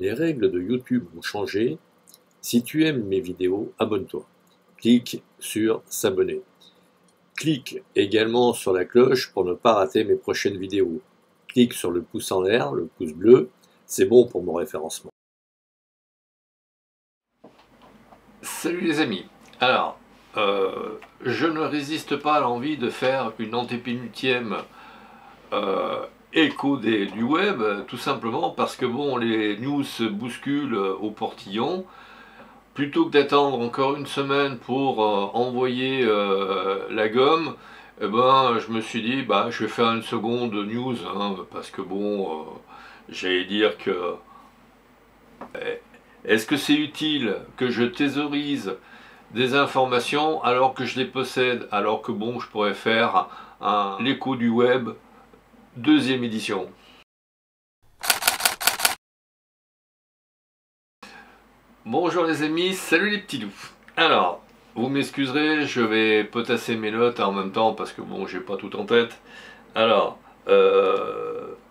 Les règles de YouTube ont changé. Si tu aimes mes vidéos, abonne-toi. Clique sur s'abonner. Clique également sur la cloche pour ne pas rater mes prochaines vidéos. Clique sur le pouce en l'air, le pouce bleu, c'est bon pour mon référencement. Salut les amis. Alors, je ne résiste pas à l'envie de faire une antépénultième écho du web, tout simplement parce que bon, les news se bousculent au portillon. Plutôt que d'attendre encore une semaine pour envoyer la gomme, eh ben, je me suis dit, bah, je vais faire une seconde news, hein, parce que bon, j'allais dire que est-ce que c'est utile que je thésaurise des informations alors que je les possède, alors que bon, je pourrais faire l'écho du web deuxième édition. Bonjour les amis, salut les petits loups. Alors, vous m'excuserez, je vais potasser mes notes en même temps parce que bon, j'ai pas tout en tête. Alors,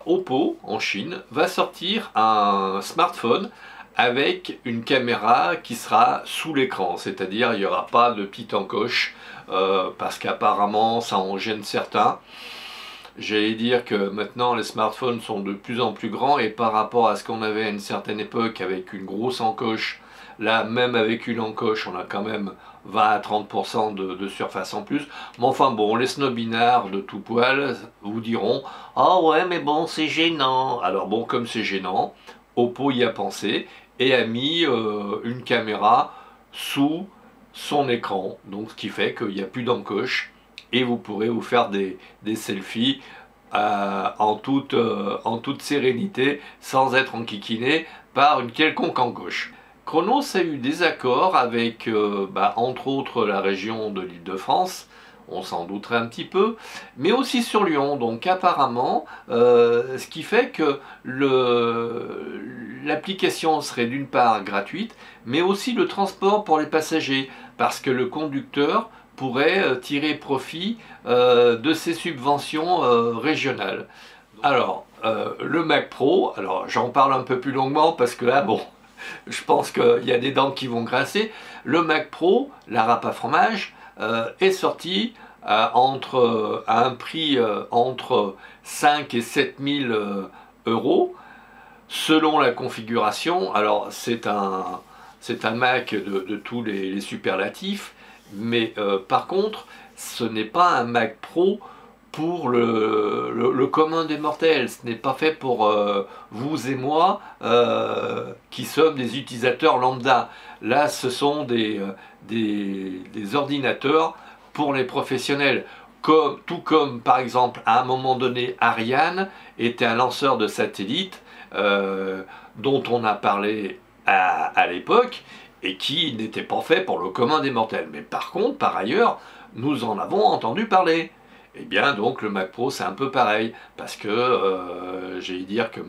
Oppo en Chine va sortir un smartphone avec une caméra qui sera sous l'écran, c'est-à-dire il n'y aura pas de petite encoche parce qu'apparemment ça en gêne certains. J'allais dire que maintenant les smartphones sont de plus en plus grands et par rapport à ce qu'on avait à une certaine époque avec une grosse encoche, là même avec une encoche on a quand même 20 à 30% de surface en plus. Mais enfin bon, les snobinards de tout poil vous diront « Ah ouais mais bon c'est gênant ». Alors bon, comme c'est gênant, Oppo y a pensé et a mis une caméra sous son écran, donc ce qui fait qu'il n'y a plus d'encoche et vous pourrez vous faire des selfies en toute sérénité sans être enquiquiné par une quelconque encoche. Chronos a eu des accords avec entre autres la région de l'Île-de-France, on s'en douterait un petit peu, mais aussi sur Lyon, donc apparemment, ce qui fait que l'application serait d'une part gratuite, mais aussi le transport pour les passagers, parce que le conducteur pourrait tirer profit de ces subventions régionales. Alors, le Mac Pro, alors j'en parle un peu plus longuement parce que là, bon, je pense qu'il y a des dents qui vont grincer. Le Mac Pro, la râpe à fromage, est sorti à un prix entre 5 et 7 000 euros selon la configuration. Alors c'est un Mac de tous les superlatifs, mais par contre ce n'est pas un Mac Pro pour le commun des mortels. Ce n'est pas fait pour vous et moi qui sommes des utilisateurs lambda. Là ce sont des ordinateurs pour les professionnels. Tout comme par exemple à un moment donné Ariane était un lanceur de satellites dont on a parlé à l'époque et qui n'était pas fait pour le commun des mortels. Mais par contre, par ailleurs, nous en avons entendu parler. Et bien donc le Mac Pro c'est un peu pareil, parce que j'allais dire que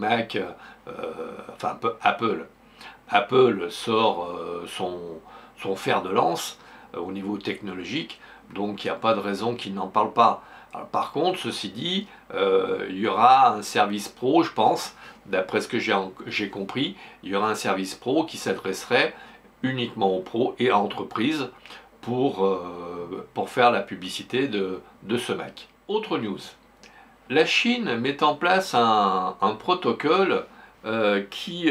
Apple sort son fer de lance au niveau technologique, donc il n'y a pas de raison qu'il n'en parle pas. Alors, par contre, ceci dit, il y aura un service pro, je pense, d'après ce que j'ai compris, il y aura un service pro qui s'adresserait uniquement aux pros et à entreprises pour faire la publicité de ce Mac. Autre news, la Chine met en place un protocole qui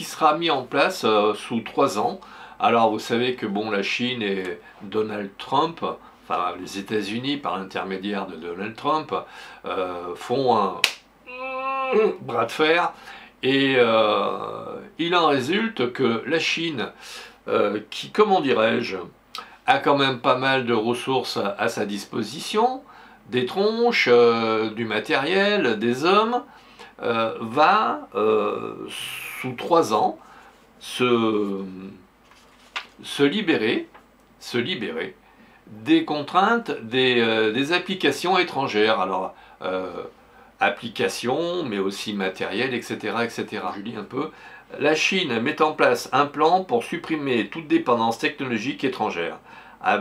sera mis en place sous 3 ans. Alors vous savez que bon, la Chine et Donald Trump, enfin les États-Unis par l'intermédiaire de Donald Trump, font un bras de fer et il en résulte que la Chine, qui, comment dirais-je, a quand même pas mal de ressources à sa disposition, des tronches, du matériel, des hommes, va, sous 3 ans, se libérer des contraintes des applications étrangères. Alors, applications, mais aussi matériel, etc., etc. Je lis un peu. La Chine met en place un plan pour supprimer toute dépendance technologique étrangère.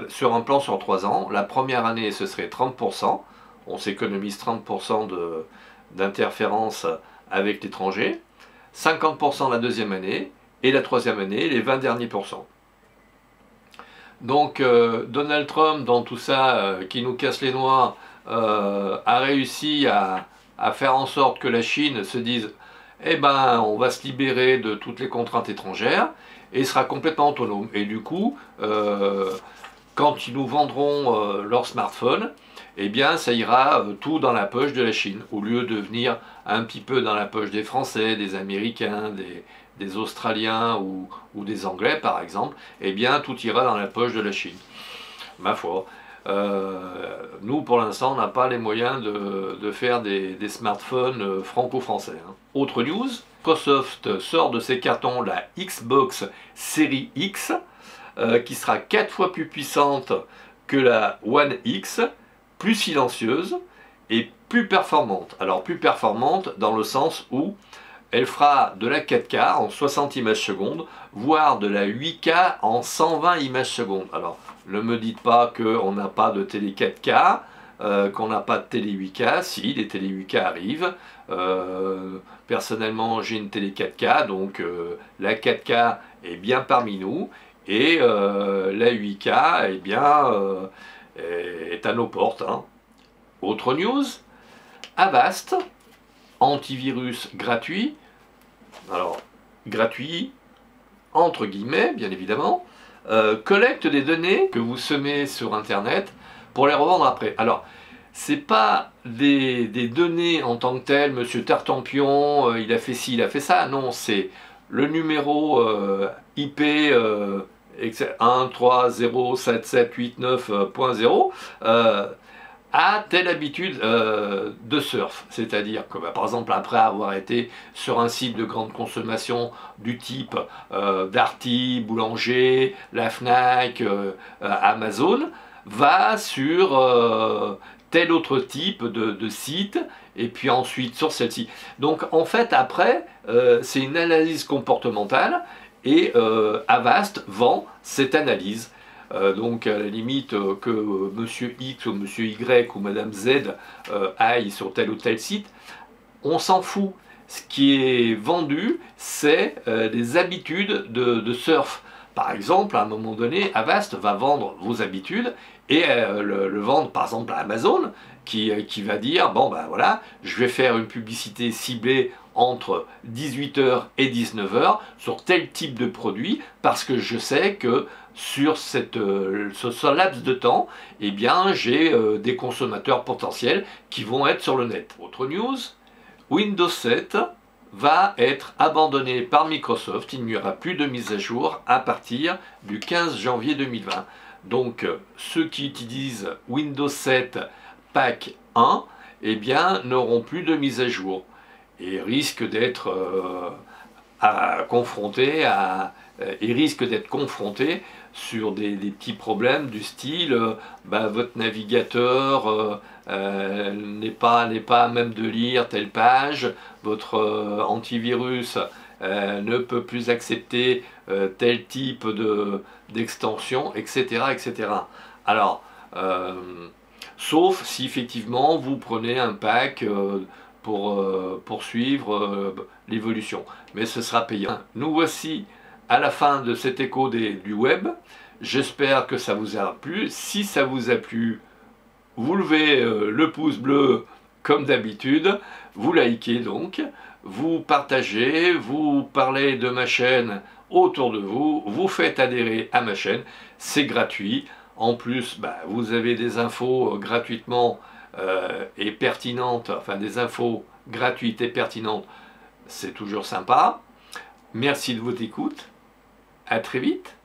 Sur un plan sur 3 ans, la première année ce serait 30%, on s'économise 30% d'interférences avec l'étranger. 50% la deuxième année, et la troisième année, les 20 derniers pourcents. Donc Donald Trump, dans tout ça, qui nous casse les noix, a réussi à faire en sorte que la Chine se dise « Eh ben, on va se libérer de toutes les contraintes étrangères et sera complètement autonome. » Et du coup, quand ils nous vendront leur smartphone, eh bien, ça ira tout dans la poche de la Chine, au lieu de venir un petit peu dans la poche des Français, des Américains, des Australiens ou des Anglais, par exemple. Eh bien, tout ira dans la poche de la Chine. Ma foi. Nous, pour l'instant, on n'a pas les moyens de faire des smartphones franco-français. Hein. Autre news, Microsoft sort de ses cartons la Xbox Series X, qui sera 4 fois plus puissante que la One X, plus silencieuse et plus performante. Alors plus performante dans le sens où elle fera de la 4K en 60 images secondes, voire de la 8K en 120 images secondes. Alors ne me dites pas qu'on n'a pas de télé 4K, qu'on n'a pas de télé 8K. Si, les télé 8K arrivent. Personnellement, j'ai une télé 4K, donc la 4K est bien parmi nous. Et la 8K eh bien, est à nos portes. Hein. Autre news, Avast, antivirus gratuit. Alors, gratuit, entre guillemets, bien évidemment, collecte des données que vous semez sur Internet pour les revendre après. Alors, c'est pas des données en tant que telles, monsieur Tartampion, il a fait ci, il a fait ça. Non, c'est le numéro IP 1307789.0 a telle habitude de surf, c'est-à-dire que par exemple après avoir été sur un site de grande consommation du type Darty, Boulanger, la Fnac, Amazon, va sur tel autre type de site et puis ensuite sur celle-ci. Donc en fait après c'est une analyse comportementale et Avast vend cette analyse. Donc à la limite que monsieur X ou monsieur Y ou madame Z aille sur tel ou tel site, on s'en fout. Ce qui est vendu, c'est des habitudes de surf. Par exemple, à un moment donné, Avast va vendre vos habitudes et le vendre par exemple à Amazon qui va dire, bon ben voilà, je vais faire une publicité ciblée entre 18h et 19h sur tel type de produit parce que je sais que sur ce laps de temps, eh bien j'ai des consommateurs potentiels qui vont être sur le net. Autre news, Windows 7 va être abandonné par Microsoft, il n'y aura plus de mise à jour à partir du 15 janvier 2020. Donc ceux qui utilisent Windows 7 Pack 1, eh bien n'auront plus de mise à jour et risquent d'être confrontés sur des petits problèmes du style votre navigateur n'est pas à même de lire telle page, votre antivirus ne peut plus accepter tel type d'extension, etc., etc. Alors, sauf si effectivement vous prenez un pack pour poursuivre l'évolution, mais ce sera payant. Nous voici à la fin de cet écho du web. J'espère que ça vous a plu. Si ça vous a plu, vous levez le pouce bleu comme d'habitude, vous likez donc, vous partagez, vous parlez de ma chaîne autour de vous, vous faites adhérer à ma chaîne, c'est gratuit. En plus, vous avez des infos gratuitement et pertinentes, enfin des infos gratuites et pertinentes, c'est toujours sympa. Merci de votre écoute. À très vite.